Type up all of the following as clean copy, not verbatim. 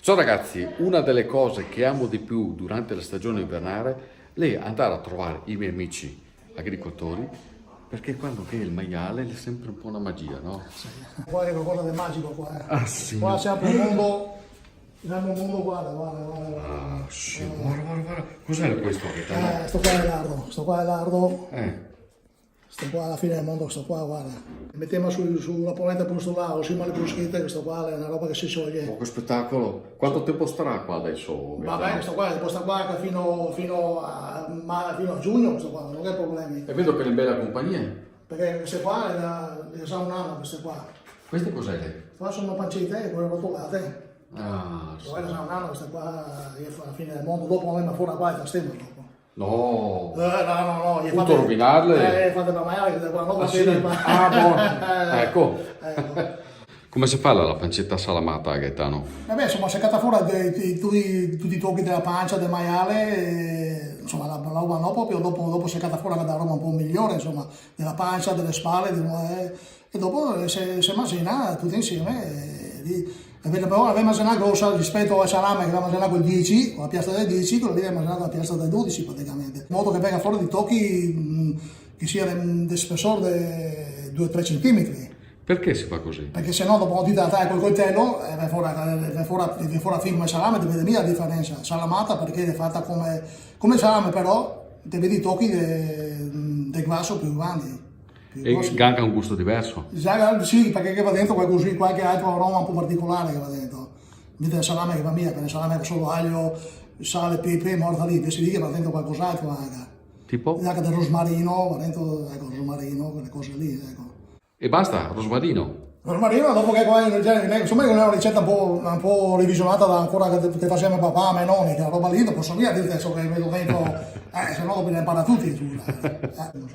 Ciao ragazzi, una delle cose che amo di più durante la stagione invernale è andare a trovare i miei amici agricoltori, perché quando che il maiale è sempre un po' una magia, no? Sì. Qua è qualcosa di magico qua. Ah sì. Qua c'è un mondo, il mondo, guarda. Ah sì, guarda. Cos'è questo che sta? Sto qua è lardo. Sto qua alla fine del mondo, sto qua, guarda. Mettiamo sulla polenta per questo là, o sima le bruschette, questo qua è una roba che si scioglie. Oh, che spettacolo! Quanto tempo starà qua adesso? Vabbè, questo qua sta qua fino a giugno, questo qua, non è problemi. E vedo che è in bella compagnia. Perché queste qua è già un anno, queste qua. Queste cos'è? Qua sono pancette, quelle rotolate. Ah, sì. Guarda, già un anno, queste qua, alla fine del mondo, dopo non è fuori qua e stemma dopo. No, No, tutto rovinarle? Fate la maiale, che qua non va sì? bene. Ah, buono. Ecco. Come si fa la pancetta salamata, Gaetano? Vabbè, insomma, seccata fuori tutti i tocchi della pancia, del maiale, insomma, la roba no, proprio dopo seccata fuori la roba un po' migliore, insomma, della pancia, delle spalle, e dopo se macina tutti insieme. Però la macina grossa rispetto al salame che la macina col 10, con la piastra del 10, quello lì è macinato la piastra del 12 praticamente. In modo che venga fuori di tocchi che sia del spessore di 2-3 cm. Perché si fa così? Perché se no dopo un dito col coltello viene fuori a film come salame, ti vede mica la differenza. Salamata perché è fatta come salame, però ti vedi i tocchi del grasso più grandi. E anche ha un gusto diverso? Sì, perché va dentro qualche altro aroma un po' particolare che va dentro. Invece il salame che va via, perché il salame è solo aglio, sale, pepe, morta lì, invece lì che va dentro qualcos'altro anche. Tipo? Anche del rosmarino, va dentro rosmarino, quelle cose lì, ecco. E basta, rosmarino? Rosmarino, dopo che qua insomma è una ricetta un po' revisionata da ancora che faceva papà, me nonni, che la roba lì, non posso via dire adesso che vedo dentro, se no dopo ne impara tutti.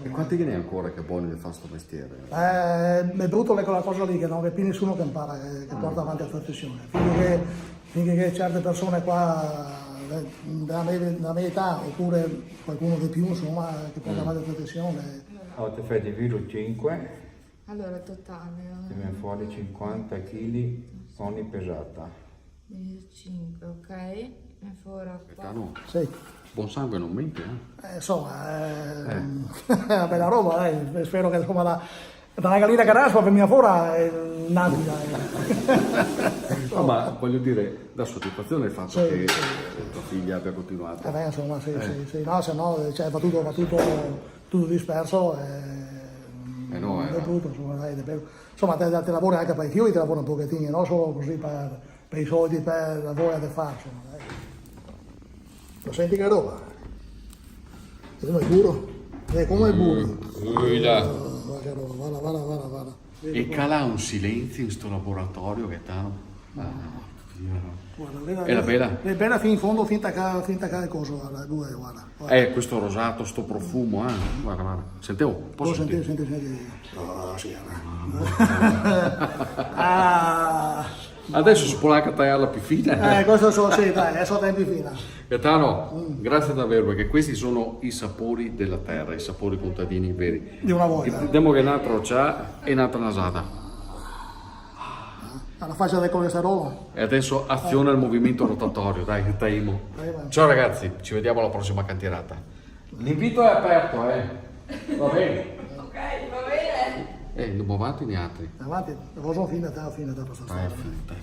E quanti che ne hai ancora che buoni di fare sto mestiere? È brutto quella cosa lì, che non è più nessuno che impara, che porta avanti la professione. Finché certe persone qua, della mia età, oppure qualcuno di più, insomma, che porta avanti la professione. Avete fatto il 5. Allora, totale. Viene fuori 50 kg ogni pesata. 5, ok. E fuori Gaetano, Sì. buon sangue non mente, Insomma, è una bella roba, spero che insomma dalla gallina che raspa per mia fuori è natica. No, ma voglio dire, dà soddisfazione il fatto Sì, che sì. tua figlia abbia continuato. Insomma, sì. No, se no, cioè, va tutto disperso. No, è brutto, insomma, te lavori anche per i figli, ti lavori un pochettino, non solo così per i soldi, per la voglia di fare, insomma, dai. Lo senti che roba? E come è burro? Come è burro? Guarda. E cala un silenzio in sto laboratorio, Gaetano. Guarda, E la bella? È bella fino in fondo, finta che il coso, guarda. Questo rosato, sto profumo, guarda. Sentiamo, posso sentire? Senti. Oh, sì, Adesso si può anche tagliarla più fina. Questo sì, dai, adesso tempi fina. Gaetano, grazie davvero, perché questi sono i sapori della terra, i sapori contadini veri. Di una volta. Vediamo che un'altra c'ha e un'altra nasata. Alla faccia del colesterolo. E adesso aziona il movimento rotatorio, dai, taimo. Ciao ragazzi, ci vediamo alla prossima cantierata. L'invito è aperto, Va bene? Ok, va bene. Non avanti né altri. Avanti, la cosa finita abbastanza. Dai, finita.